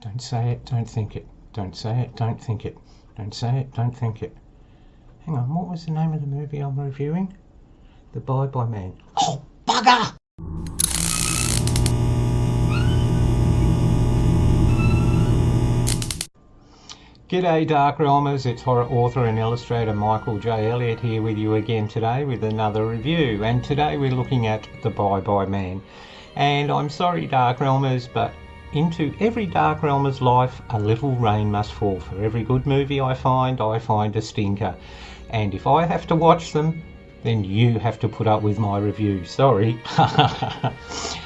Don't say it, don't think it. Don't say it, don't think it. Don't say it, don't think it. Hang on, what was the name of the movie I'm reviewing? The Bye-Bye Man. Oh, bugger! G'day Dark Realmers, it's horror author and illustrator Michael J. Elliott here with you again today with another review. And today we're looking at The Bye-Bye Man. And I'm sorry Dark Realmers, but into every Dark Realmer's life a little rain must fall. For every good movie I find a stinker. And if I have to watch them, then you have to put up with my review. Sorry.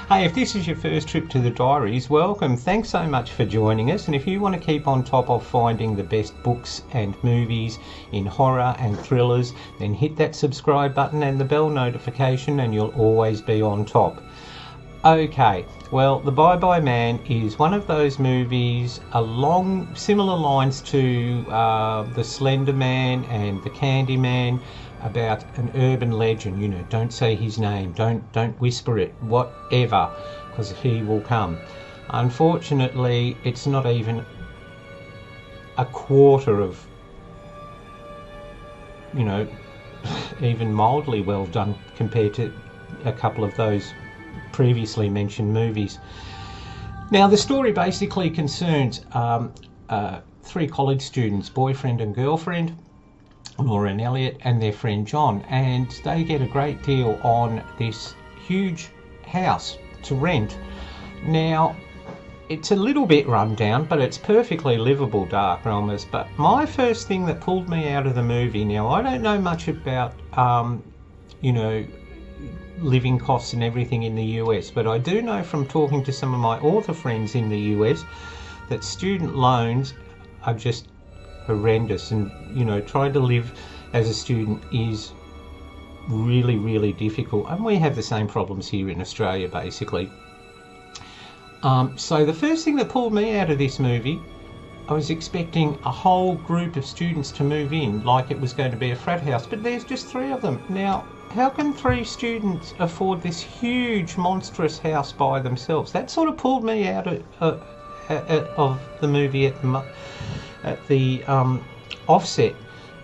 Hey, if this is your first trip to the diaries, welcome. Thanks so much for joining us. And if you want to keep on top of finding the best books and movies in horror and thrillers, then hit that subscribe button and the bell notification and you'll always be on top. Okay, well, The Bye-Bye Man is one of those movies along similar lines to The Slender Man and The Candy Man, about an urban legend. You know, don't say his name, don't whisper it, whatever, because he will come. Unfortunately, it's not even a quarter of, you know, even mildly well done compared to a couple of those previously mentioned movies. Now, the story basically concerns three college students, boyfriend and girlfriend, Laura and Elliot, and their friend John, and they get a great deal on this huge house to rent. Now, it's a little bit run down, but it's perfectly livable, Dark Realmers. But my first thing that pulled me out of the movie, now I don't know much about you know, living costs and everything in the US, but I do know from talking to some of my author friends in the US that student loans are just horrendous, and you know, trying to live as a student is really difficult, and we have the same problems here in Australia basically. So the first thing that pulled me out of this movie, I was expecting a whole group of students to move in like it was going to be a frat house, but there's just three of them. Now, how can three students afford this huge monstrous house by themselves? That sort of pulled me out of the movie at the offset,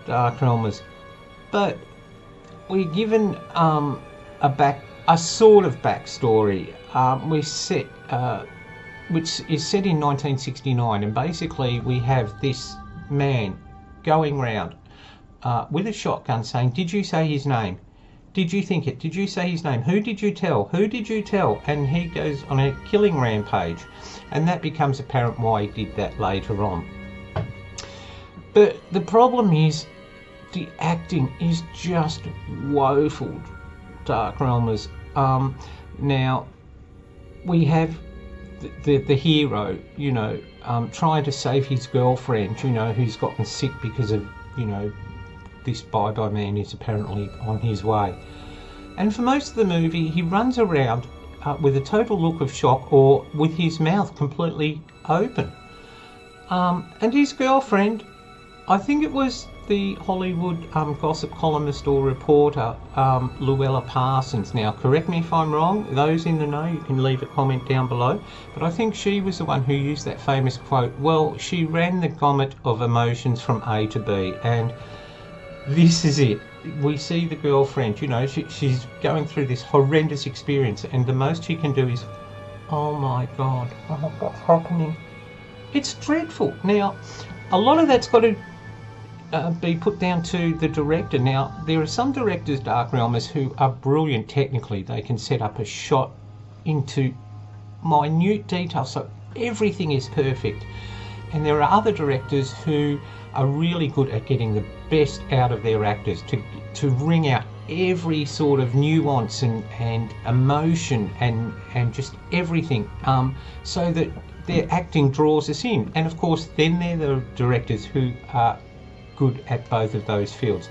Dark Realmers. But we're given a sort of backstory. We're set, which is set in 1969, and basically we have this man going round with a shotgun saying, "Did you say his name? Did you think it? Did you say his name? Who did you tell? Who did you tell?" And he goes on a killing rampage, and that becomes apparent why he did that later on. But the problem is, the acting is just woeful, Dark Realmers. Now, we have the hero, you know, trying to save his girlfriend, you know, who's gotten sick because of, you know, this Bye-Bye Man is apparently on his way. And for most of the movie, he runs around with a total look of shock, or with his mouth completely open. And his girlfriend, I think it was the Hollywood gossip columnist or reporter, Luella Parsons. Now, correct me if I'm wrong. Those in the know, you can leave a comment down below. But I think she was the one who used that famous quote, "Well, she ran the gamut of emotions from A to B." And this is it. We see the girlfriend, you know, she's going through this horrendous experience, and the most she can do is, "Oh my God, what's happening?" It's dreadful. Now, a lot of that's got to be put down to the director. Now, there are some directors, Dark Realmers, who are brilliant technically. They can set up a shot into minute detail, so everything is perfect. And there are other directors who are really good at getting the best out of their actors, to wring out every sort of nuance and emotion and just everything, so that their acting draws us in. And of course, then they're the directors who are good at both of those fields.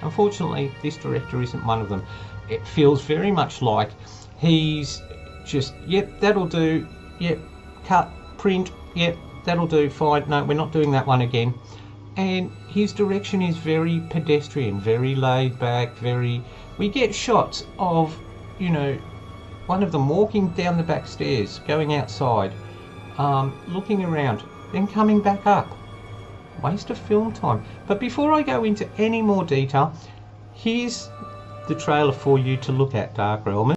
Unfortunately, this director isn't one of them. It feels very much like he's just, yep, that'll do, yep, cut, print, yep, that'll do, fine, no, we're not doing that one again. And his direction is very pedestrian, very laid back, we get shots of, you know, one of them walking down the back stairs, going outside, looking around, then coming back up. Waste of film time. But before I go into any more detail, here's the trailer for you to look at, Dark Realmers.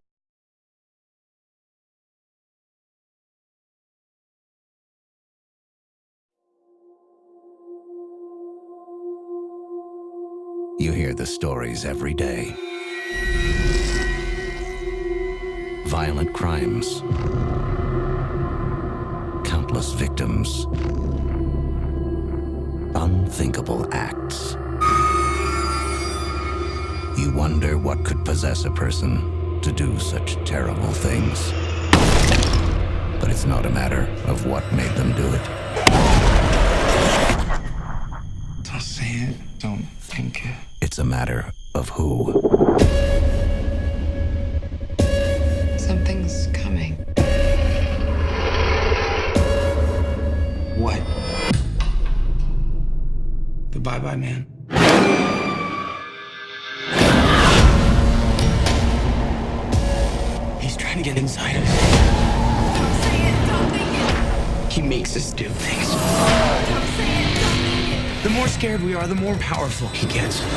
You hear the stories every day. Violent crimes. Countless victims. Unthinkable acts. You wonder what could possess a person to do such terrible things. But it's not a matter of what made them do it. Don't say it. Don't think it. It's a matter of who. Something's coming. What? The bye-bye man. He's trying to get inside us. Don't say it, don't think it. He makes us do things. Don't say it, don't think it. The more scared we are, the more powerful he gets. We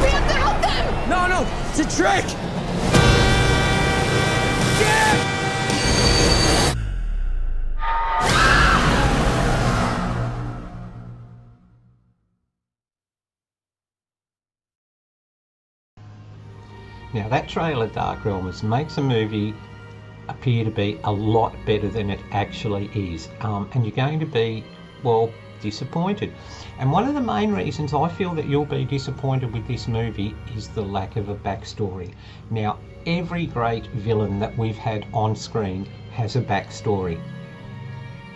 have to help them! No, it's a trick! Now that trailer, Dark Realmers, makes a movie appear to be a lot better than it actually is, and you're going to be, well, disappointed. And one of the main reasons I feel that you'll be disappointed with this movie is the lack of a backstory. Now, every great villain that we've had on screen has a backstory.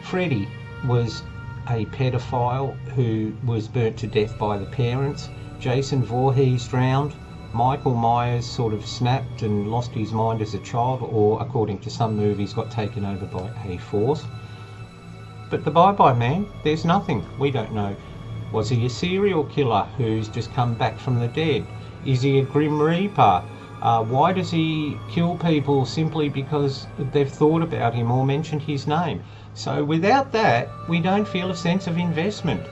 Freddy was a pedophile who was burnt to death by the parents. Jason Voorhees drowned. Michael Myers sort of snapped and lost his mind as a child, or according to some movies got taken over by a force. But the Bye-Bye Man, there's nothing. We don't know. Was he a serial killer who's just come back from the dead? Is he a Grim Reaper? Why does he kill people simply because they've thought about him or mentioned his name? So without that, we don't feel a sense of investment.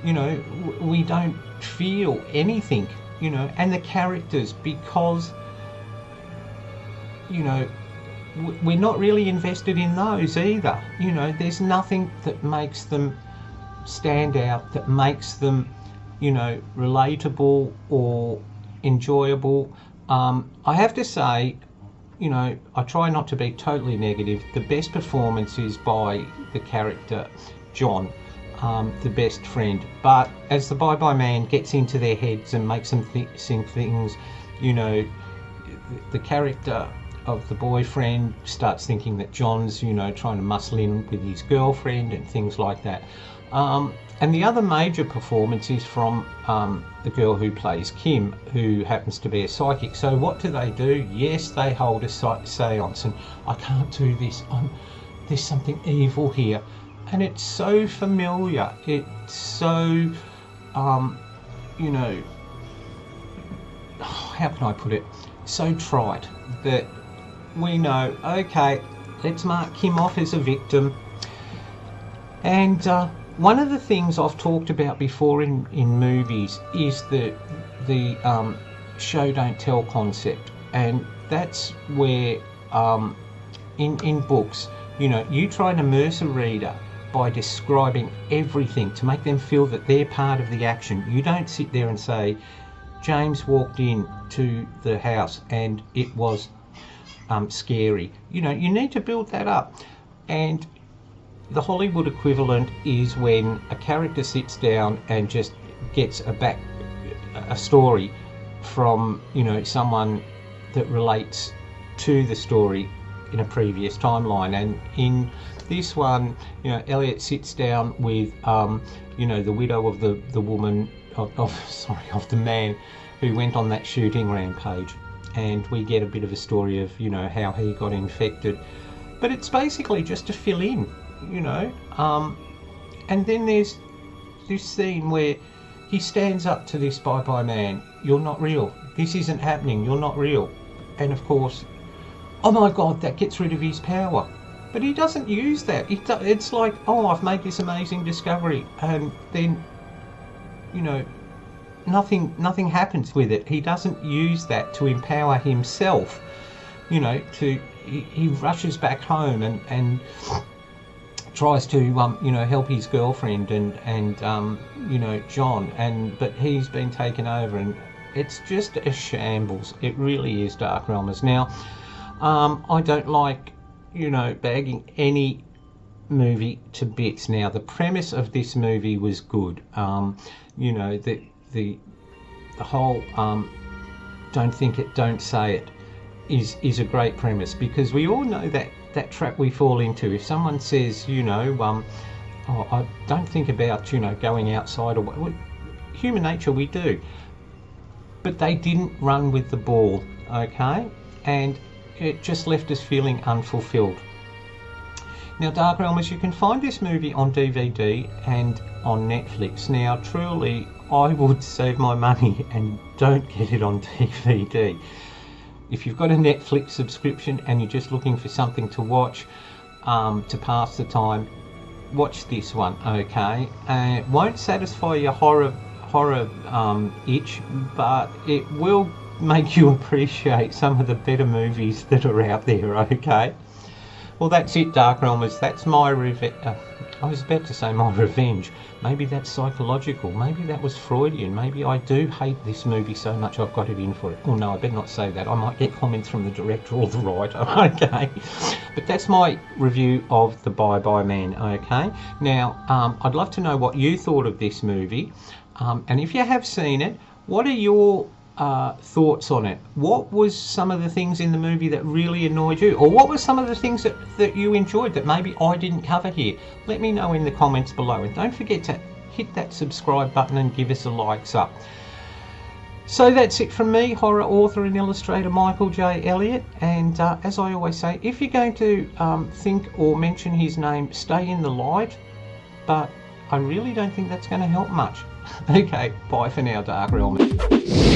We don't feel anything. And the characters, because, we're not really invested in those either. There's nothing that makes them stand out, that makes them, relatable or enjoyable. I have to say, I try not to be totally negative. The best performance is by the character John. The best friend, but as the Bye-Bye Man gets into their heads and makes them think things, the character of the boyfriend starts thinking that John's, trying to muscle in with his girlfriend and things like that. And the other major performance is from the girl who plays Kim, who happens to be a psychic. So what do? Yes, they hold a seance, and I can't do this. There's something evil here. And it's so familiar, it's so, how can I put it, so trite that we know, okay, let's mark him off as a victim. And one of the things I've talked about before in movies is the show don't tell concept, and that's where in books, you try and immerse a reader by describing everything to make them feel that they're part of the action. You don't sit there and say, James walked in to the house and it was scary. You need to build that up. And the Hollywood equivalent is when a character sits down and just gets a story from, someone that relates to the story in a previous timeline. And in this one, Elliot sits down with, the widow of the woman, of the man who went on that shooting rampage, and we get a bit of a story of, how he got infected. but it's basically just to fill in, you know. And then there's this scene where he stands up to this bye-bye man. You're not real. This isn't happening. You're not real. And of course, oh my God, that gets rid of his power. But he doesn't use that. It's like, oh, I've made this amazing discovery, and then, you know, nothing happens with it. He doesn't use that to empower himself. You know, he rushes back home and tries to you know, help his girlfriend and you know, John, but he's been taken over, and it's just a shambles. It really is, Dark Realmers. Now, I don't like, you know, bagging any movie to bits. Now, the premise of this movie was good. You know, the whole don't think it, don't say it is a great premise, because we all know that trap we fall into. If someone says, you know, oh, I don't think about, you know, going outside, or what, human nature, we do. But they didn't run with the ball, okay? And it just left us feeling unfulfilled. Now, Dark Realmers, you can find this movie on DVD and on Netflix. Now, truly, I would save my money and don't get it on DVD. If you've got a Netflix subscription and you're just looking for something to watch to pass the time, watch this one, okay? It won't satisfy your horror itch, but it will make you appreciate some of the better movies that are out there, okay? Well, that's it, Dark Realmers. That's my I was about to say my revenge. Maybe that's psychological. Maybe that was Freudian. Maybe I do hate this movie so much I've got it in for it. Oh no, I better not say that. I might get comments from the director or the writer, okay? But that's my review of The Bye-Bye Man, okay? Now, I'd love to know what you thought of this movie. And if you have seen it, what are your thoughts on it? What was some of the things in the movie that really annoyed you, or what were some of the things that you enjoyed that maybe I didn't cover here? Let me know in the comments below, and don't forget to hit that subscribe button and give us a likes up. So that's it from me, horror author and illustrator Michael J. Elliott, and as I always say, if you're going to think or mention his name, stay in the light, but I really don't think that's going to help much. Okay, bye for now, Dark Realmers.